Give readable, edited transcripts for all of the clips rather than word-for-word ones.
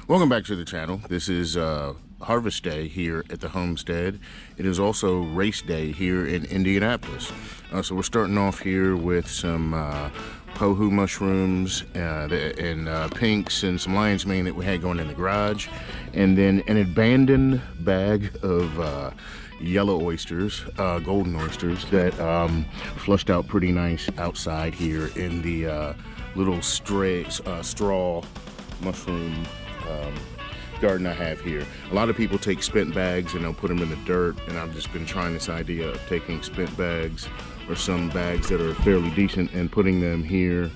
Welcome back to the channel. This is harvest day here at the homestead. It is also race day here in Indianapolis. So we're starting off here with some Pohu mushrooms and pinks and some lion's mane that we had going in the garage, and then an abandoned bag of yellow oysters, golden oysters that flushed out pretty nice outside here in the little straw mushroom garden I have here. A lot of people take spent bags and they'll put them in the dirt, and I've just been trying this idea of taking spent bags or some bags that are fairly decent and putting them here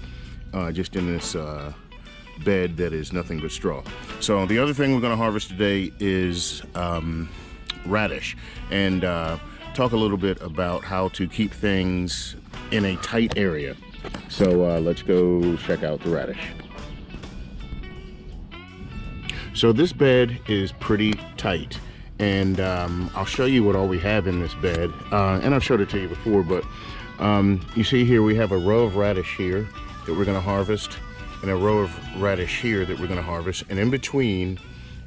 just in this bed that is nothing but straw. So the other thing we're going to harvest today is radish, and talk a little bit about how to keep things in a tight area. So let's go check out the radish. So this bed is pretty tight, and I'll show you what all we have in this bed, and I've showed it to you before, but you see here we have a row of radish here that we're going to harvest, and a row of radish here that we're going to harvest, and in between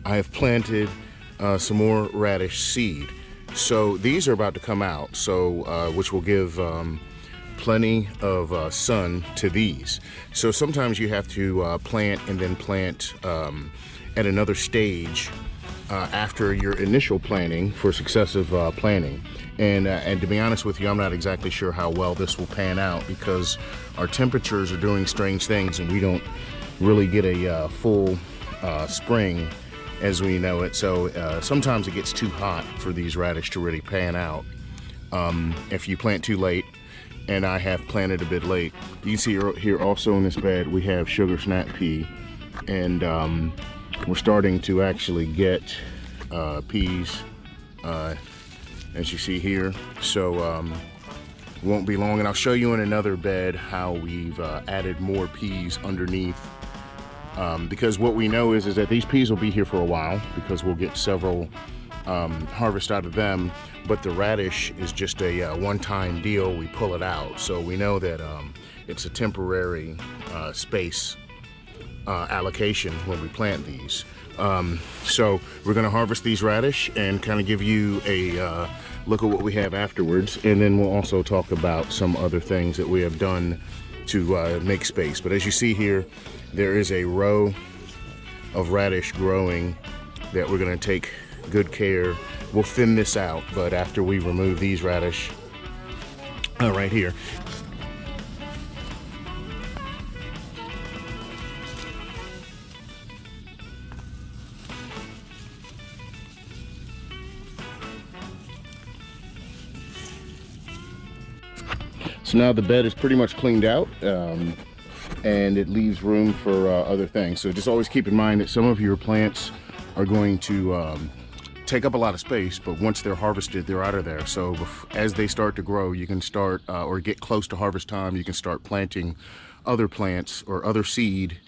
I have planted some more radish seed. So these are about to come out, so which will give plenty of sun to these. So sometimes you have to plant and then plant at another stage after your initial planting for successive planting. And to be honest with you, I'm not exactly sure how well this will pan out, because our temperatures are doing strange things and we don't really get a full spring as we know it. So sometimes it gets too hot for these radish to really pan out if you plant too late, and I have planted a bit late. You can see here also in this bed we have sugar snap pea, and we're starting to actually get peas as you see here. So won't be long, and I'll show you in another bed how we've added more peas underneath, because what we know is that these peas will be here for a while, because we'll get several harvest out of them, but the radish is just a one-time deal. We pull it out, so we know that it's a temporary space allocation when we plant these. So we're going to harvest these radish and kind of give you a look at what we have afterwards, and then we'll also talk about some other things that we have done to make space. But as you see here, there is a row of radish growing that we're going to take good care. We'll thin this out, but after we remove these radish right here. So now the bed is pretty much cleaned out, and it leaves room for other things. So just always keep in mind that some of your plants are going to take up a lot of space, but once they're harvested, they're out of there. So as they start to grow, you can start, or get close to harvest time, you can start planting other plants or other seed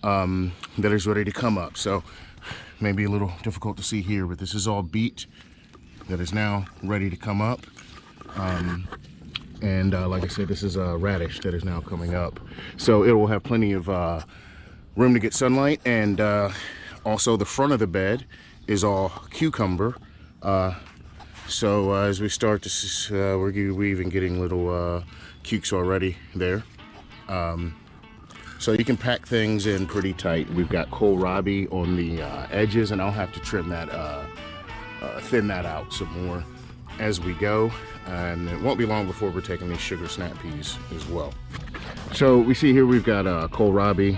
that is ready to come up. So maybe a little difficult to see here, but this is all beet that is now ready to come up. And like I said, this is a radish that is now coming up. So it will have plenty of room to get sunlight, and also the front of the bed is all cucumber. So as we start this, we're even getting little cukes already there. So you can pack things in pretty tight. We've got kohlrabi on the edges, and I'll have to trim that, thin that out some more as we go, and it won't be long before we're taking these sugar snap peas as well. So we see here we've got kohlrabi,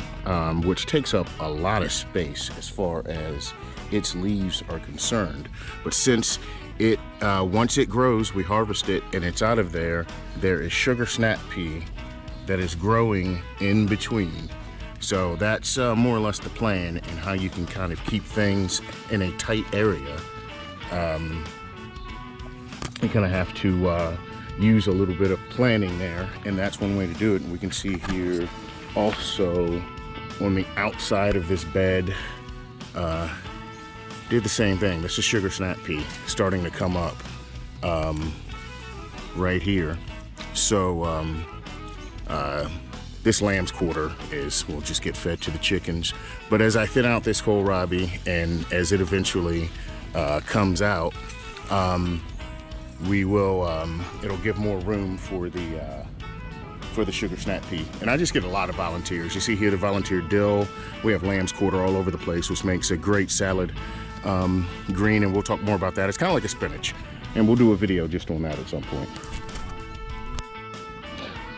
which takes up a lot of space as far as its leaves are concerned, but since it once it grows, we harvest it and it's out of there. There is sugar snap pea that is growing in between. So that's more or less the plan, and how you can kind of keep things in a tight area. You kind of have to use a little bit of planning there, and that's one way to do it. And we can see here also on the outside of this bed, did the same thing. This is sugar snap pea starting to come up right here. So this lamb's quarter will just get fed to the chickens. But as I thin out this kohlrabi and as it eventually comes out, it'll give more room for the sugar snap pea. And I just get a lot of volunteers. You see here the volunteer dill. We have lamb's quarter all over the place, which makes a great salad green, and we'll talk more about that. It's kind of like a spinach, and we'll do a video just on that at some point.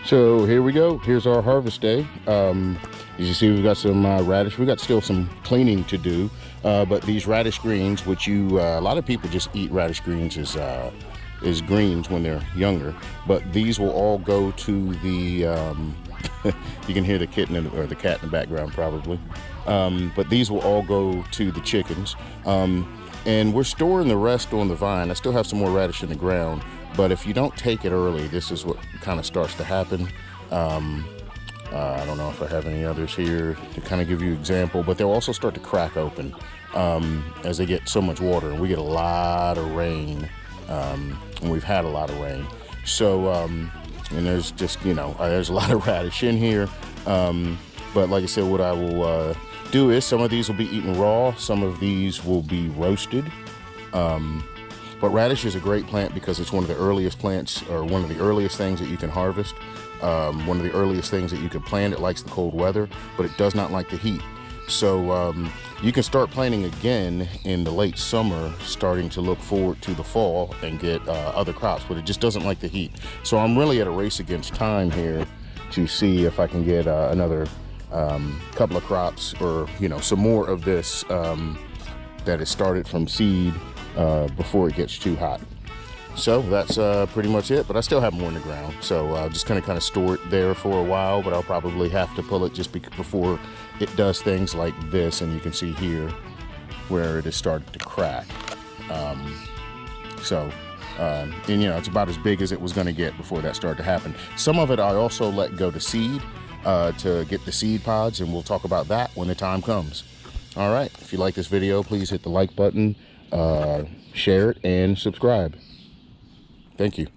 So here we go. Here's our harvest day. As you see, we've got some radish. We've got still some cleaning to do, but these radish greens, which a lot of people just eat radish greens as greens when they're younger, but these will all go to the you can hear the kitten or the cat in the background probably, but these will all go to the chickens, and we're storing the rest on the vine. I still have some more radish in the ground, but if you don't take it early, this is what kind of starts to happen. I don't know if I have any others here to kind of give you an example, but they'll also start to crack open as they get so much water, and we get a lot of rain, and we've had a lot of rain. So, and there's just, there's a lot of radish in here. But like I said, what I will do is some of these will be eaten raw, some of these will be roasted. But radish is a great plant because it's one of the earliest plants, or one of the earliest things that you can harvest. One of the earliest things that you can plant. It likes the cold weather, but it does not like the heat. So you can start planting again in the late summer, starting to look forward to the fall and get other crops, but it just doesn't like the heat. So I'm really at a race against time here to see if I can get another couple of crops, or some more of this that is started from seed before it gets too hot. So that's pretty much it, but I still have more in the ground, so I'm just gonna kind of store it there for a while, but I'll probably have to pull it just before it does things like this, and you can see here where it has started to crack. And it's about as big as it was gonna get before that started to happen. Some of it I also let go to seed to get the seed pods, and we'll talk about that when the time comes. All right, if you like this video, please hit the like button, share it, and subscribe. Thank you.